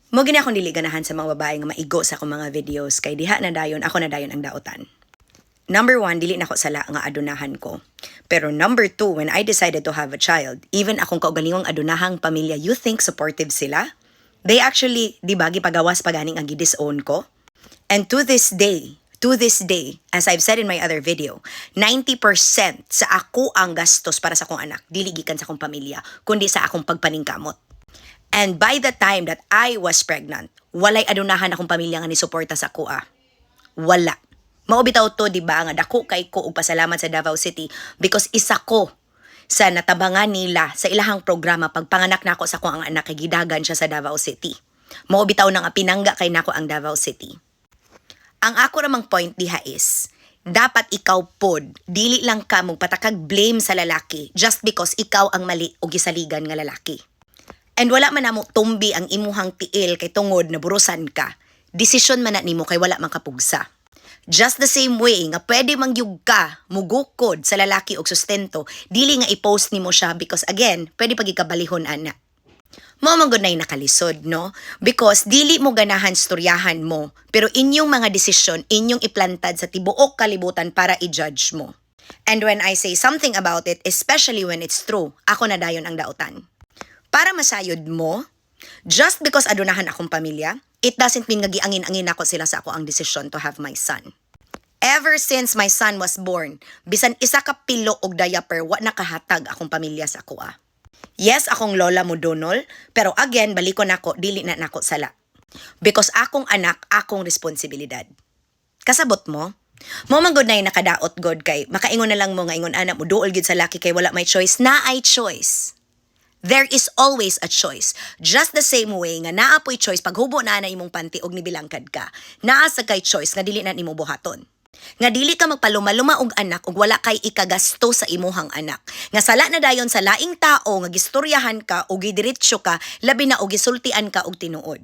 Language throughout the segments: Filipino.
Mo gini akong dili ganahan sa mga babae nga maigo sa akong mga videos kay diha na dayon ako na dayon ang daotan. Number 1, dili na ko sala nga adunahan ko. Pero number 2, when I decided to have a child, even akong kaugalingong adunahang pamilya, you think supportive sila? They actually, di ba, gipagawas paganing ang gidisown ko? And to this day, as I've said in my other video, 90% sa ako ang gastos para sa akong anak, dili gikan sa akong pamilya, kundi sa akong pagpaningkamot. And by the time that I was pregnant, walay adunahan akong pamilya nga ni suporta sa ako Wala. Maubitaw to, di ba, nga dako kay ko og pasalamat sa Davao City because isa ko sa natabangan nila sa ilahang programa pagpanganak nako sa ko ang anak kay gidagan siya sa Davao City. Maubitaw na nga pinangga kay nako ang Davao City. Ang ako namang point diha is, dapat ikaw pod, dili lang ka magpatakag blame sa lalaki just because ikaw ang mali o gisaligan nga lalaki. And wala man namo tumbi ang imuhang tiil kay tungod na burusan ka. Desisyon man na nimo kay wala man kapugsa. Just the same way nga pwede mangyug ka, mugukod sa lalaki og sustento, dili nga i-post nimo siya because again, pwede pagikabalihon ana. Mao man gud nay nakalisod, no? Because dili mo ganahan storyahan mo, pero inyong mga desisyon inyong iplantad sa tibuok kalibutan para i-judge mo. And when I say something about it, especially when it's true, ako na dayon ang daotan. Para masayod mo, just because adunahan akong pamilya, it doesn't mean nga giangin-angin ako sila sa ako ang desisyon to have my son. Ever since my son was born, bisan isa ka pilo og diaper, wa nakahatag akong pamilya sa ako Yes, akong lola mo donol, pero again, balikon ako, dili na nako sala. Because akong anak, akong responsibilidad. Kasabot mo? Mo man gud nay nakadaot god kay makaingon na lang mo nga ingon anak mo duol gid sa laki kay wala may choice, na ay choice. There is always a choice. Just the same way nga naa po'y choice pag hubo na imong panty og nibilangkad ka. Naa sa kay choice nga dili na nimo buhaton. Nga dili ka magpaluma-luma og anak ug wala kay ikagasto sa imuhang anak. Nga sala na dayon sa laing tao nga gistoryahan ka o gidiretsyo ka, labi na og gisultian ka og tinuod.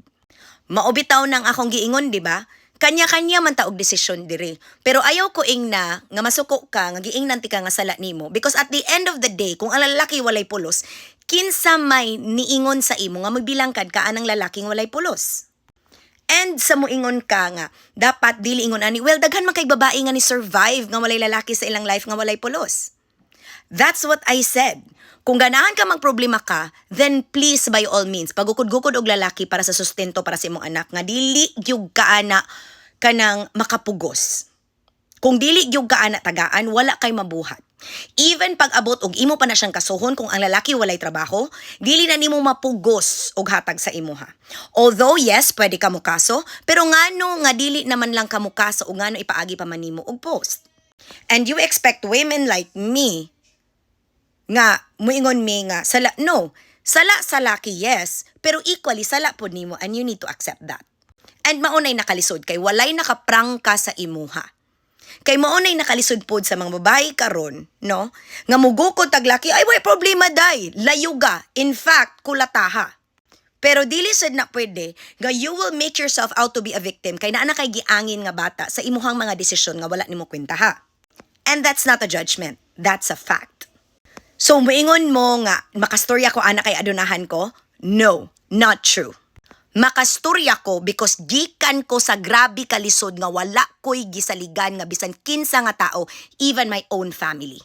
Maobitaw nang akong giingon, di ba? Kanya-kanya man ta og desisyon diri. Pero ayaw ko ingna nga masuko ka nga giingnan ti ka nga sala nimo because at the end of the day kung ang lalaki walay pulos, kinsa may niingon sa imo nga magbilangkad ka anang lalaking walay pulos. And sa muingon ka nga, dapat dili ingon ani, well, daghan man kay babae nga ni survive nga walay lalaki sa ilang life nga walay pulos. That's what I said. Kung ganahan ka magproblema ka, then please by all means, pagukod-gukod og lalaki para sa sustento para sa imong anak, nga dili gyud kaana kanang makapugos. Kung dili gyud kaana tagaan, wala kay mabuhat. Even pag abot og imo pa na siyang kasuhon kung ang lalaki walay trabaho, dili na nimo mapugos og hatag sa imuha. Although yes, pwede ka mo kaso, pero ngano nga dili naman lang ka mo kaso o ngano ipaagi pa man nimo og post. And you expect women like me nga muingon mi nga sala sa laki yes, pero equally sala pod nimo and you need to accept that. And maunay nakalisod kay walay nakaprangka sa imuha. Kay maunay nakalisod pod sa mga babae karon, no? Nga mugukod taglaki, ay way problema day, layuga, in fact, kulataha. Pero dili sad na pwede nga you will make yourself out to be a victim kay naa na kay giangin nga bata sa imuhang mga desisyon nga wala nimo kwentaha. And that's not a judgment, that's a fact. So moingon mo nga makastorya ko anak kay adunahan ko? No, not true. Makastorya ko because gikan ko sa grabe kalisod nga wala ko'y gisaligan nga bisan kinsa nga tao, even my own family.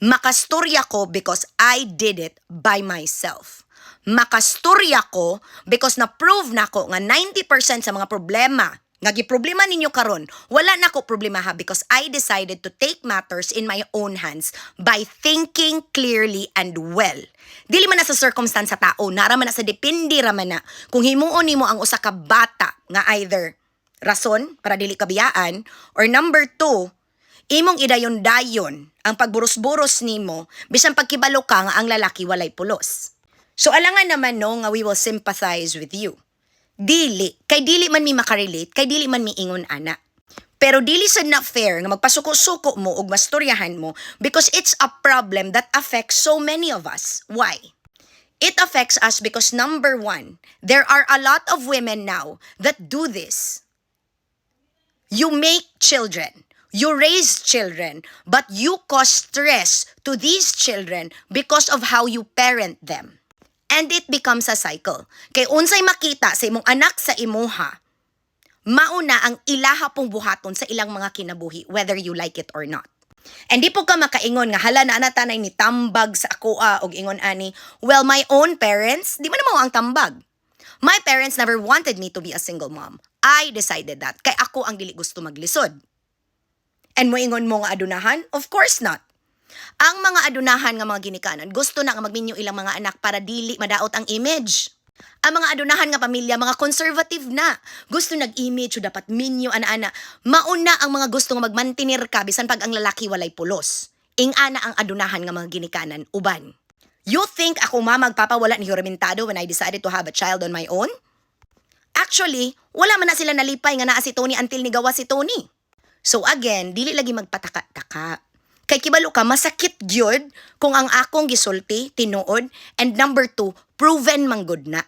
Makastorya ko because I did it by myself. Makastorya ko because na-prove na ko nga 90% sa mga problema nga giproblema ninyo karon, wala na ko problema ha because I decided to take matters in my own hands by thinking clearly and well. Dili man na sa circumstance sa tao, nara man na sa depende ra man na kung himuon nimo ang usa ka bata nga either rason para dili kabiyaan or number 2, imong idayon-dayon ang pagburos-buros nimo bisan pagkibalo ka nga ang lalaki walay pulos. So alangan naman no nga we will sympathize with you. Dili, kay dili man mi makarelate, kay dili man mi ingon ana. Pero dili sad na fair nga magpasuko-suko mo og mastoryahan mo because it's a problem that affects so many of us. Why? It affects us because number 1, there are a lot of women now that do this. You make children, you raise children, but you cause stress to these children because of how you parent them. And it becomes a cycle. Kay unsay makita sa imong anak sa imuha, mauna ang ilaha pong buhaton sa ilang mga kinabuhi, whether you like it or not. And di po ka makaingon nga hala na anatanay ni tambag sa akoa og ingon ani, well, my own parents, di man mo ang tambag. My parents never wanted me to be a single mom. I decided that. Kay ako ang dili gusto maglisod. And mo ingon mo nga adunahan? Of course not. Ang mga adunahan nga mga ginikanan, gusto na nga magminyo ilang mga anak para dili madaot ang image. Ang mga adunahan nga pamilya, mga conservative na. Gusto nag-image o dapat minyo, ana-ana. Mauna ang mga gusto nga magmantinir ka, bisan pag ang lalaki walay pulos. Ing-ana ang adunahan nga mga ginikanan, uban. You think ako magpapawala ni Juramentado when I decided to have a child on my own? Actually, wala man na sila nalipay nga naa si Tony until nigawa si Tony. So again, dili lagi magpataka-taka. Kay kibalo ka, masakit gyud kung ang akong gisulti, tinuod, and number 2, proven manggod na.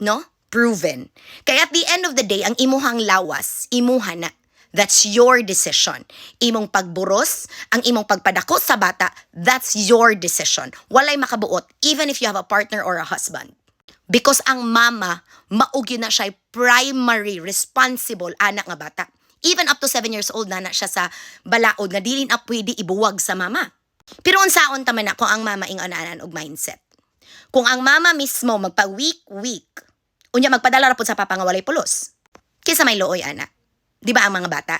No? Proven. Kaya at the end of the day, ang imuhang lawas, imuha na. That's your decision. Imong pagburos, ang imong pagpadako sa bata, that's your decision. Walay makabuot, even if you have a partner or a husband. Because ang mama, maugyo na siya primary responsible anak nga bata. Even up to 7 years old na siya sa balaod nga dili na pwede ibuwag sa mama. Pero unsaon taman na kung ang mama ingananan og mindset. Kung ang mama mismo magpa-week, unya magpadala ra pud sa papa nga walay pulos. Kaysa may looy ana. Di ba ang mga bata?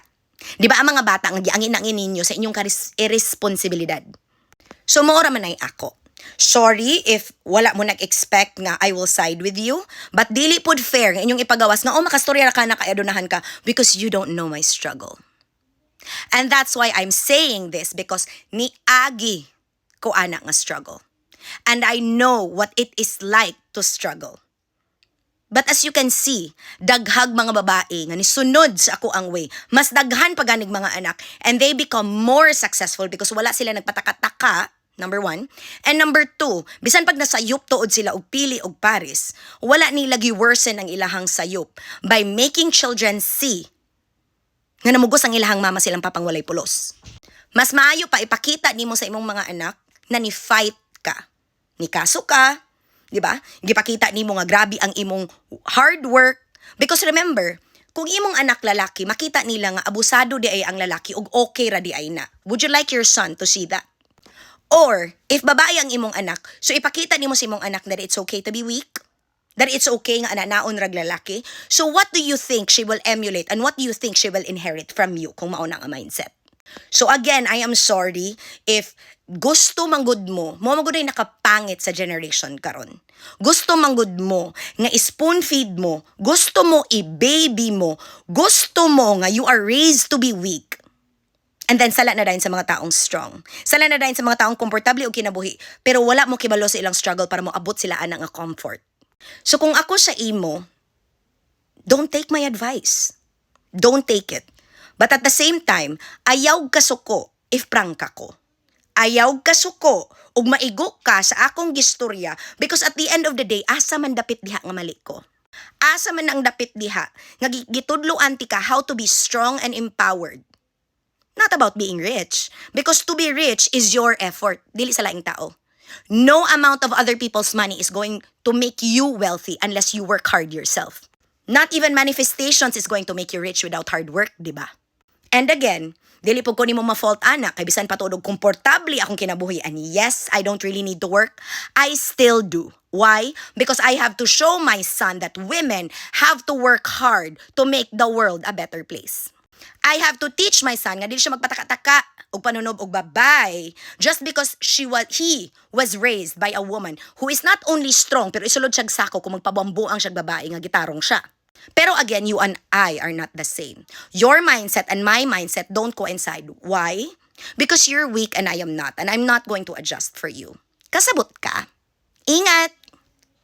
Di ba ang mga bata ang giangin-angin ninyo sa inyong irresponsibilidad? So moora man ay ako. Sorry if wala mo nag-expect nga I will side with you, but dili pod fair nga inyong ipagawas nga makastorya ra ka na kaadunahan ka because you don't know my struggle. And that's why I'm saying this because ni agi ko ana nga struggle. And I know what it is like to struggle. But as you can see, daghag mga babae nga nisunod sa ako ang way. Mas daghan pa ganig mga anak and they become more successful because wala sila nagpataka-taka, number 1. And number 2, bisan pag nasayop tuod sila og pili og pares, wala nila gi-worsen ang ilahang sayop by making children see nga namugos ang ilahang mama silang papang walay pulos. Mas maayo pa ipakita nimo sa imong mga anak na ni fight ka. Ni kaso ka, di ba? Gipakita nimo nga grabe ang imong hard work. Because remember, kung imong anak lalaki, makita nila nga abusado di ay ang lalaki ug okay ra di ay na. Would you like your son to see that? Or, if babae ang imong anak, so ipakita nimo sa imong anak that it's okay to be weak? That it's okay nga ananaon rag lalaki? So what do you think she will emulate and what do you think she will inherit from you kung mauna nga mindset? So again, I am sorry if gusto manggod mo manggod ay nakapangit sa generation karon. Gusto manggod mo nga spoon feed mo, gusto mo i-baby mo, gusto mo nga you are raised to be weak. And then sala na dayon sa mga taong strong. Sala na dayon sa mga taong komportable o kinabuhi, pero wala mo kibalo sa ilang struggle para mo abot sila ana nga comfort. So kung ako sa imo, don't take my advice. Don't take it. But at the same time, ayaw ka suko if prangka ko. Ayaw ka suko ug maigo ka sa akong gistorya because at the end of the day, asa man dapit diha nga mali ko. Asa man ang dapit diha nga gitudloan ti ka how to be strong and empowered. Not about being rich. Because to be rich is your effort. Dili sa laing tao. No amount of other people's money is going to make you wealthy unless you work hard yourself. Not even manifestations is going to make you rich without hard work, di ba? And again, dili po ko nimo ma-fault anak, kay bisan patudog komportable akong kinabuhi. And yes, I don't really need to work. I still do. Why? Because I have to show my son that women have to work hard to make the world a better place. I have to teach my son nga dili siya magpataka-taka og panunob og babay just because he was raised by a woman who is not only strong pero isulod siya sako kung magpabambuang siya babae nga gitarong siya. Pero again, you and I are not the same. Your mindset and my mindset don't coincide. Why? Because you're weak and I am not, and I'm not going to adjust for you. Kasabot ka. Ingat!